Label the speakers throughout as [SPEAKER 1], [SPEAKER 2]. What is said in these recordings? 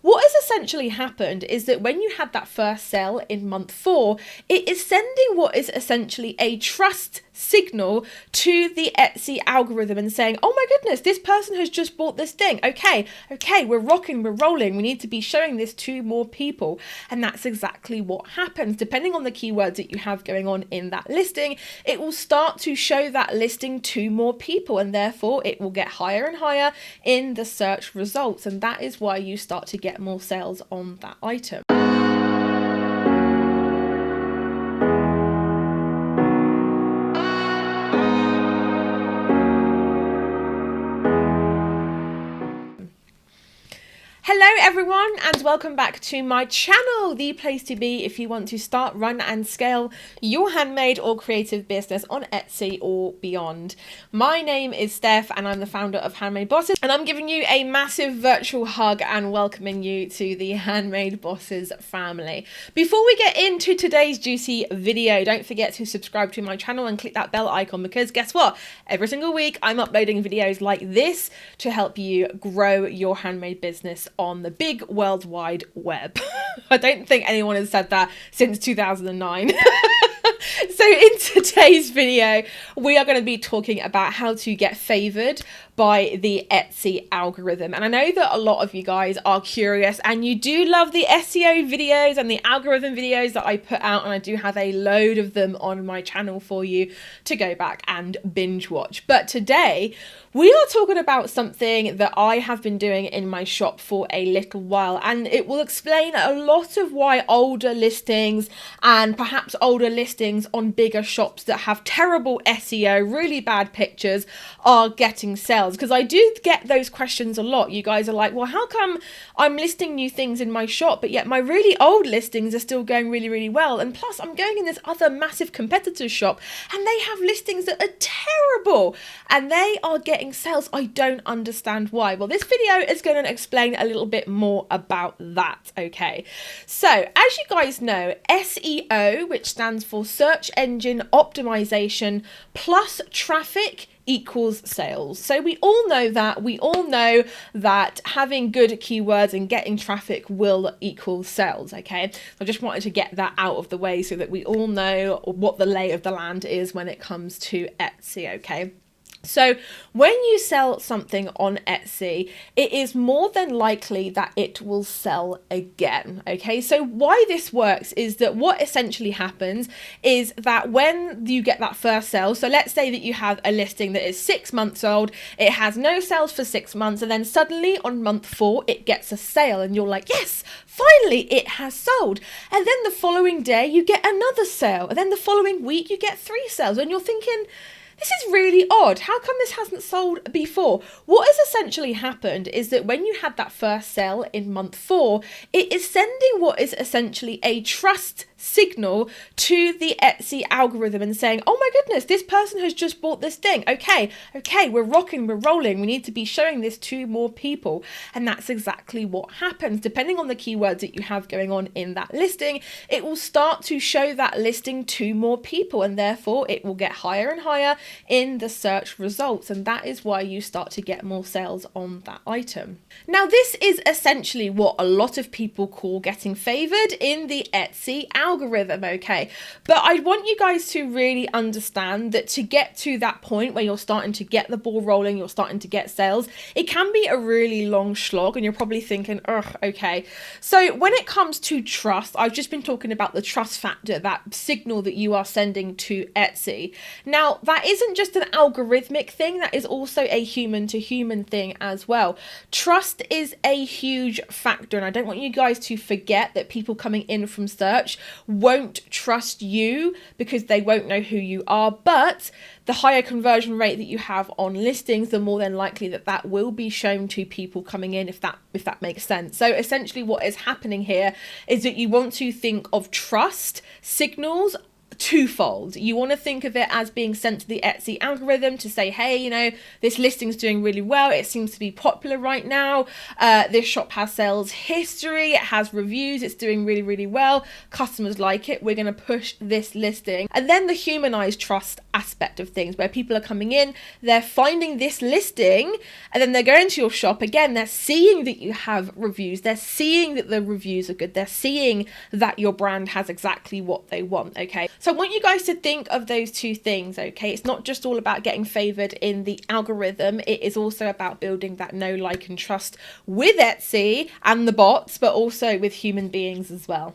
[SPEAKER 1] what has essentially happened is that when you had that first sale in month 4, it is sending what is essentially a trust signal to the Etsy algorithm and saying, oh my goodness, this person has just bought this thing. Okay, we're rocking, we're rolling. We need to be showing this to more people. And that's exactly what happens. Depending on the keywords that you have going on in that listing, it will start to show that listing to more people, and therefore it will get higher and higher in the search results. And that is why you start to get more sales on that item. Hello everyone, and welcome back to my channel, the place to be if you want to start, run and scale your handmade or creative business on Etsy or beyond. My name is Steph and I'm the founder of Handmade Bosses, and I'm giving you a massive virtual hug and welcoming you to the Handmade Bosses family. Before we get into today's juicy video, don't forget to subscribe to my channel and click that bell icon, because guess what? Every single week I'm uploading videos like this to help you grow your handmade business on the big worldwide web. I don't think anyone has said that since 2009. So in today's video, we are going to be talking about how to get favored by the Etsy algorithm. And I know that a lot of you guys are curious and you do love the SEO videos and the algorithm videos that I put out, and I do have a load of them on my channel for you to go back and binge watch. But today we are talking about something that I have been doing in my shop for a little while, and it will explain a lot of why older listings and perhaps older listings on bigger shops that have terrible SEO, really bad pictures, are getting sales. Because I do get those questions a lot. You guys are like, well, how come I'm listing new things in my shop, but yet my really old listings are still going really, really well? And plus I'm going in this other massive competitor's shop and they have listings that are terrible and they are getting sales. I don't understand why. Well, this video is going to explain a little bit more about that. Okay, so as you guys know, SEO, which stands for search engine optimization plus traffic, equals sales. So we all know that having good keywords and getting traffic will equal sales. Okay, I just wanted to get that out of the way so that we all know what the lay of the land is when it comes to Etsy. Okay, so when you sell something on Etsy, it is more than likely that it will sell again. Okay, so why this works is that what essentially happens is that when you get that first sale, so let's say that you have a listing that is 6 months old, it has no sales for 6 months, and then suddenly on month 4 it gets a sale and you're like, yes, finally it has sold. And then the following day you get another sale, and then the following week you get 3 sales, and you're thinking, this is really odd. How come this hasn't sold before? What has essentially happened is that when you had that first sale in month 4, it is sending what is essentially a trust signal to the Etsy algorithm and saying, oh my goodness, this person has just bought this thing. Okay, we're rocking, we're rolling. We need to be showing this to more people. And that's exactly what happens. Depending on the keywords that you have going on in that listing, it will start to show that listing to more people, and therefore it will get higher and higher in the search results. And that is why you start to get more sales on that item. Now, this is essentially what a lot of people call getting favored in the Etsy algorithm. Okay, but I want you guys to really understand that to get to that point where you're starting to get the ball rolling, you're starting to get sales, it can be a really long slog, and you're probably thinking, ugh, okay. So when it comes to trust, I've just been talking about the trust factor, that signal that you are sending to Etsy. Now, that isn't just an algorithmic thing, that is also a human to human thing as well. Trust is a huge factor, and I don't want you guys to forget that people coming in from search won't trust you because they won't know who you are, but the higher conversion rate that you have on listings, the more than likely that that will be shown to people coming in, if that makes sense. So essentially what is happening here is that you want to think of trust signals twofold. You want to think of it as being sent to the Etsy algorithm to say, hey, you know, this listing's doing really well. It seems to be popular right now. This shop has sales history. It has reviews. It's doing really, really well. Customers like it. We're going to push this listing. And then the humanized trust aspect of things, where people are coming in, they're finding this listing, and then they're going to your shop. Again, they're seeing that you have reviews. They're seeing that the reviews are good. They're seeing that your brand has exactly what they want. Okay. So I want you guys to think of those two things, okay? It's not just all about getting favored in the algorithm. It is also about building that know, like, and trust with Etsy and the bots, but also with human beings as well.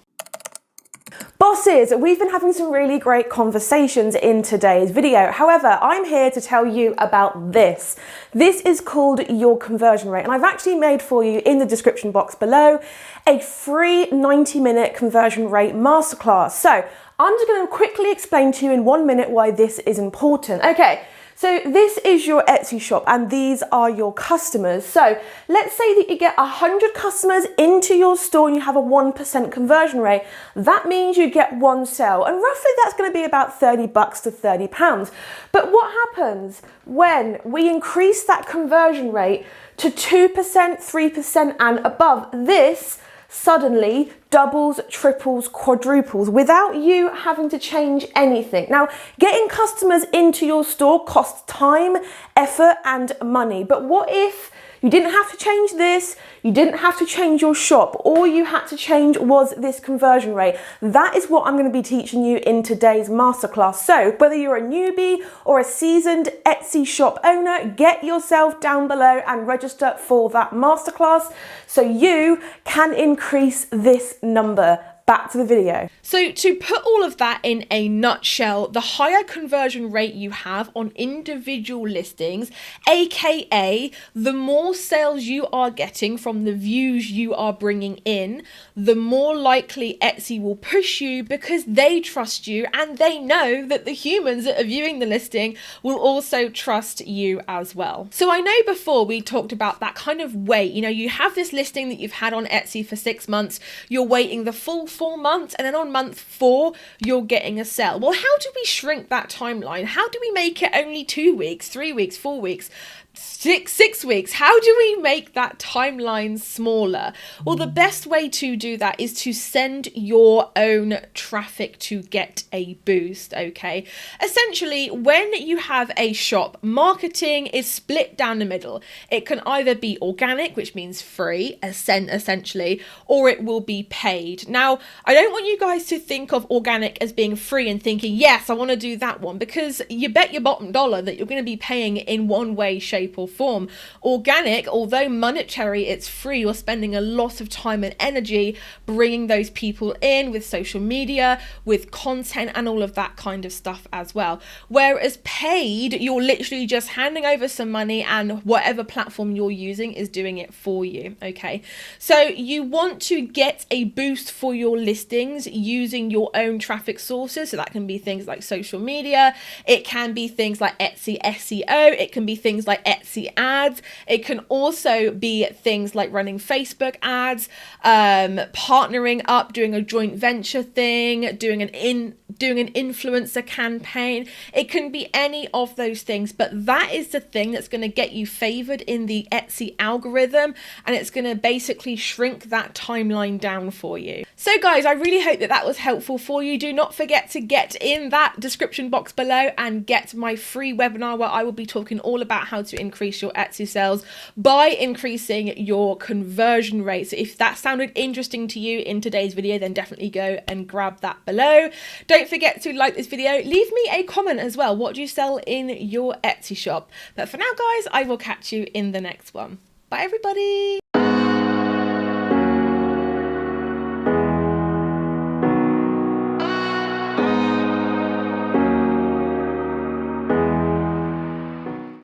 [SPEAKER 2] Bosses, we've been having some really great conversations in today's video. However, I'm here to tell you about this. This is called your conversion rate, and I've actually made for you in the description box below a free 90-minute conversion rate masterclass. So I'm just going to quickly explain to you in 1 minute why this is important. Okay. So this is your Etsy shop and these are your customers. So let's say that you get 100 customers into your store and you have a 1% conversion rate. That means you get one sale, and roughly that's going to be about $30 to £30. But what happens when we increase that conversion rate to 2%, 3% and above? This suddenly doubles, triples, quadruples without you having to change anything. Now, getting customers into your store costs time, effort, and money. But what if you didn't have to change this, you didn't have to change your shop, all you had to change was this conversion rate? That is what I'm going to be teaching you in today's masterclass. So whether you're a newbie or a seasoned Etsy shop owner, get yourself down below and register for that masterclass so you can increase this number. Back to the video.
[SPEAKER 1] So to put all of that in a nutshell, the higher conversion rate you have on individual listings, aka the more sales you are getting from the views you are bringing in, the more likely Etsy will push you, because they trust you and they know that the humans that are viewing the listing will also trust you as well. So I know before we talked about that kind of wait. You know, you have this listing that you've had on Etsy for 6 months, you're waiting the full 4 months, and then on month 4 you're getting a sale. Well, how do we shrink that timeline? How do we make it only 2 weeks, 3 weeks, 4 weeks, 6 weeks? How do we make that timeline smaller? Well, the best way to do that is to send your own traffic to get a boost, okay? Essentially, when you have a shop, marketing is split down the middle. It can either be organic, which means free, essentially, or it will be paid. Now, I don't want you guys to think of organic as being free and thinking, yes, I want to do that one, because you bet your bottom dollar that you're going to be paying in one way, shape, or form. Organic, although monetary, it's free. You're spending a lot of time and energy bringing those people in with social media, with content, and all of that kind of stuff as well. Whereas paid, you're literally just handing over some money and whatever platform you're using is doing it for you. Okay, so you want to get a boost for your listings using your own traffic sources. So that can be things like social media, it can be things like Etsy SEO, it can be things like Etsy ads, it can also be things like running Facebook ads, partnering up, doing a joint venture thing, doing an influencer campaign. It can be any of those things, but that is the thing that's going to get you favored in the Etsy algorithm, and it's going to basically shrink that timeline down for you. So guys, I really hope that that was helpful for you. Do not forget to get in that description box below and get my free webinar where I will be talking all about how to increase your Etsy sales by increasing your conversion rate. So if that sounded interesting to you in today's video, then definitely go and grab that below. Don't forget to like this video, leave me a comment as well. What do you sell in your Etsy shop? But for now guys, I will catch you in the next one. Bye everybody.